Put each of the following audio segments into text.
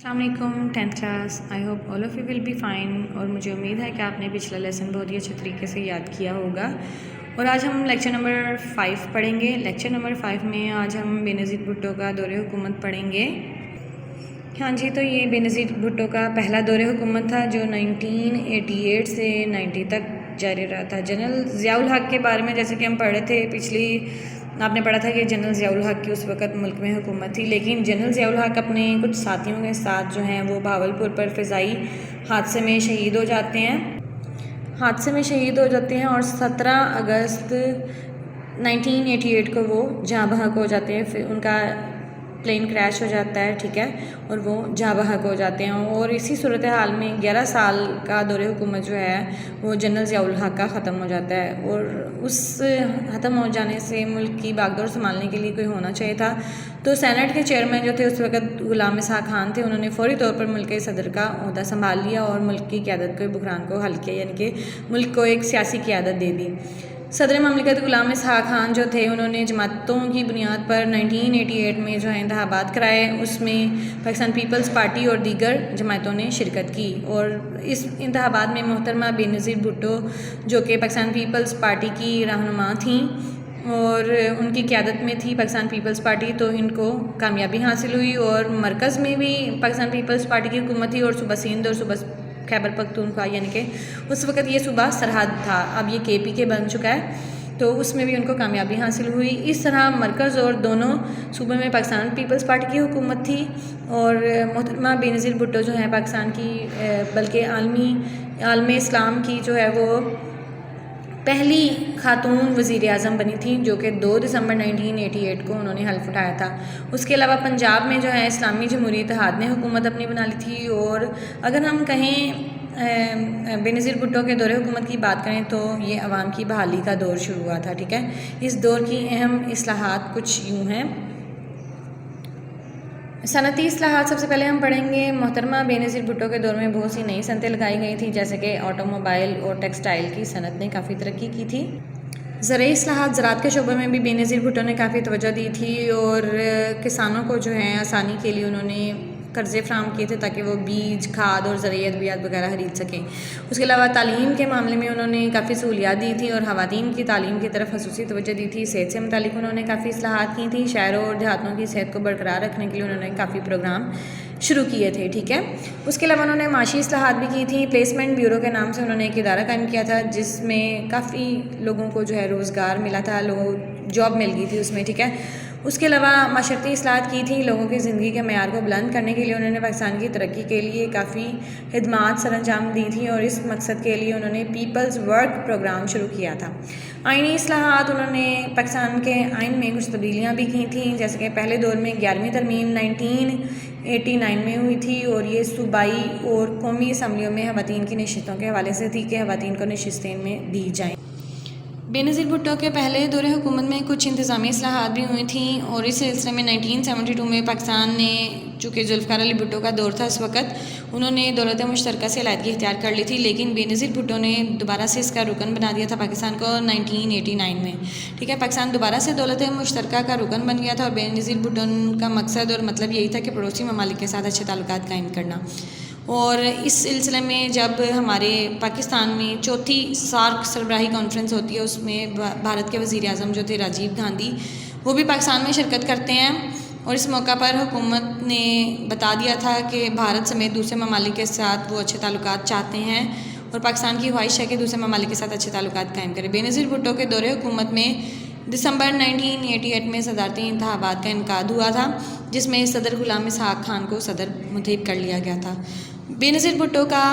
السلام علیکم 10th class. I hope all of you will be fine. اور مجھے امید ہے کہ آپ نے پچھلا لیسن بہت ہی اچھے طریقے سے یاد کیا ہوگا. اور آج ہم لیکچر نمبر 5 پڑھیں گے. لیکچر نمبر 5 میں آج ہم بے نظیر بھٹو کا دور حکومت پڑھیں گے. ہاں جی، تو یہ بے نظیر بھٹو کا پہلا دور حکومت تھا جو 1988 سے 90 تک جاری رہا تھا. جنرل ضیاء الحق کے بارے میں جیسے کہ ہم پڑھے تھے آپ نے پڑھا تھا کہ جنرل ضیاء الحق کی اس وقت ملک میں حکومت تھی، لیکن جنرل ضیاء الحق اپنے کچھ ساتھیوں کے ساتھ جو ہیں وہ بہاولپور پر فضائی حادثے میں شہید ہو جاتے ہیں اور 17 اگست 1988 کو وہ جاں بحق ہو جاتے ہیں. پھر ان کا پلین کریش ہو جاتا ہے، ٹھیک ہے، اور وہ جاں بحق ہو جاتے ہیں. اور اسی صورتحال میں 11 سال کا دور حکومت جو ہے وہ جنرل ضیاء الحق کا ختم ہو جاتا ہے. اور اس ختم ہو جانے سے ملک کی باغ ڈور سنبھالنے کے لیے کوئی ہونا چاہیے تھا. تو سینٹ کے چیئرمین جو تھے اس وقت غلام اسحاق خان تھے. انہوں نے فوری طور پر ملک کے صدر کا عہدہ سنبھال لیا اور ملک کی قیادت کو بحران کو حل کیا، یعنی کہ ملک کو ایک سیاسی قیادت دے دی. صدر مملکت غلام اسحاق خان جو تھے انہوں نے جماعتوں کی بنیاد پر 1988 میں جو ہے انتخابات کرائے. اس میں پاکستان پیپلز پارٹی اور دیگر جماعتوں نے شرکت کی. اور اس انتخابات میں محترمہ بے نظیر بھٹو جو کہ پاکستان پیپلز پارٹی کی رہنما تھیں اور ان کی قیادت میں تھی پاکستان پیپلز پارٹی، تو ان کو کامیابی حاصل ہوئی. اور مرکز میں بھی پاکستان پیپلز پارٹی کی حکومت تھی اور صوبہ سندھ اور صوبہ خیبر پختونخوا، یعنی کہ اس وقت یہ صوبہ سرحد تھا، اب یہ KPK بن چکا ہے، تو اس میں بھی ان کو کامیابی حاصل ہوئی. اس طرح مرکز اور دونوں صوبے میں پاکستان پیپلز پارٹی کی حکومت تھی. اور محترمہ بے نظیر بھٹو جو ہے پاکستان کی بلکہ عالم اسلام کی جو ہے وہ پہلی خاتون وزیر اعظم بنی تھیں، جو کہ 2 دسمبر 1988 کو انہوں نے حلف اٹھایا تھا. اس کے علاوہ پنجاب میں جو ہے اسلامی جمہوری اتحاد نے حکومت اپنی بنا لی تھی. اور اگر ہم کہیں بے نظیر بھٹو کے دور حکومت کی بات کریں تو یہ عوام کی بحالی کا دور شروع ہوا تھا، ٹھیک ہے. اس دور کی اہم اصلاحات کچھ یوں ہیں. صنعتی اصلاحات سب سے پہلے ہم پڑھیں گے. محترمہ بے نظیر بھٹو کے دور میں بہت سی نئی صنعتیں لگائی گئی تھیں، جیسے کہ آٹو موبائل اور ٹیکسٹائل کی صنعت نے کافی ترقی کی تھی. زرعی اصلاحات زراعت کے شعبے میں بھی بے نظیر بھٹو نے کافی توجہ دی تھی اور کسانوں کو جو ہے آسانی کے لیے انہوں نے قرضے فراہم کیے تھے تاکہ وہ بیج، کھاد اور زرعی ادویات وغیرہ خرید سکیں. اس کے علاوہ تعلیم کے معاملے میں انہوں نے کافی سہولیات دی تھی اور خواتین کی تعلیم کی طرف خصوصی توجہ دی تھی. صحت سے متعلق انہوں نے کافی اصلاحات کی تھیں. شہروں اور دیہاتوں کی صحت کو برقرار رکھنے کے لیے انہوں نے کافی پروگرام شروع کیے تھے، ٹھیک ہے. اس کے علاوہ انہوں نے معاشی اصلاحات بھی کی تھیں. پلیسمنٹ بیورو کے نام سے انہوں نے ایک ادارہ قائم کیا تھا جس میں کافی لوگوں کو جو ہے روزگار ملا تھا، جاب مل گئی تھی اس میں، ٹھیک ہے. اس کے علاوہ معاشرتی اصلاحات کی تھیں. لوگوں کی زندگی کے معیار کو بلند کرنے کے لیے انہوں نے پاکستان کی ترقی کے لیے کافی خدمات سر انجام دی تھیں اور اس مقصد کے لیے انہوں نے پیپلز ورک پروگرام شروع کیا تھا. آئینی اصلاحات انہوں نے پاکستان کے آئین میں کچھ تبدیلیاں بھی کی تھیں، جیسے کہ پہلے دور میں 11ویں ترمیم 1989 میں ہوئی تھی اور یہ صوبائی اور قومی اسمبلیوں میں خواتین کی نشستوں کے حوالے سے تھی کہ خواتین کو نشستیں میں دی جائیں. بے نظیر بھٹو کے پہلے دور حکومت میں کچھ انتظامی اصلاحات بھی ہوئی تھیں اور اس سلسلے میں 1972 میں پاکستان نے، چونکہ ذوالفقار علی بھٹو کا دور تھا اس وقت، انہوں نے دولت مشترکہ سے علیحدگی اختیار کر لی تھی. لیکن بے نظیر بھٹو نے دوبارہ سے اس کا رکن بنا دیا تھا پاکستان کو 1989 میں، ٹھیک ہے. پاکستان دوبارہ سے دولت مشترکہ کا رکن بن گیا تھا اور بے نظیر بھٹو کا مقصد اور مطلب یہی تھا کہ پڑوسی ممالک کے ساتھ اچھے تعلقات قائم کرنا. اور اس سلسلے میں جب ہمارے پاکستان میں 4تھی سارک سربراہی کانفرنس ہوتی ہے، اس میں بھارت کے وزیر اعظم جو تھے راجیو گاندھی، وہ بھی پاکستان میں شرکت کرتے ہیں. اور اس موقع پر حکومت نے بتا دیا تھا کہ بھارت سمیت دوسرے ممالک کے ساتھ وہ اچھے تعلقات چاہتے ہیں اور پاکستان کی خواہش ہے کہ دوسرے ممالک کے ساتھ اچھے تعلقات قائم کرے. بے نظیر بھٹو کے دور حکومت میں دسمبر 1988 میں صدارتی انتخابات کا انعقاد ہوا تھا، جس میں صدر غلام اسحاق خان کو صدر منتخب کر لیا گیا تھا. بے نظیر بھٹو کا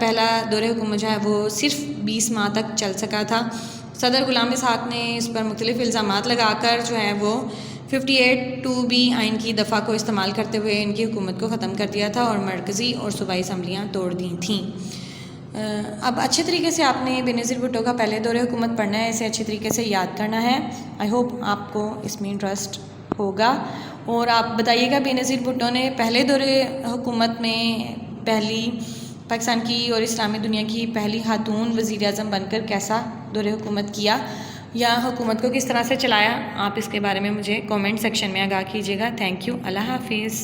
پہلا دور حکومت جو ہے وہ صرف 20 ماہ تک چل سکا تھا. صدر غلام اسحاق نے اس پر مختلف الزامات لگا کر جو ہے وہ 58(2)(b) آئین کی دفعہ کو استعمال کرتے ہوئے ان کی حکومت کو ختم کر دیا تھا اور مرکزی اور صوبائی اسمبلیاں توڑ دی تھیں. اب اچھے طریقے سے آپ نے بے نظیر بھٹو کا پہلے دور حکومت پڑھنا ہے، اسے اچھے طریقے سے یاد کرنا ہے. آئی ہوپ آپ کو اس میں انٹرسٹ ہوگا. اور آپ بتائیے گا بے نظیر بھٹو نے پہلے دور حکومت میں پہلی پاکستان کی اور اسلامی دنیا کی پہلی خاتون وزیر اعظم بن کر کیسا دور حکومت کیا یا حکومت کو کس طرح سے چلایا. آپ اس کے بارے میں مجھے کومنٹ سیکشن میں آگاہ کیجیے گا. Thank you. اللہ حافظ.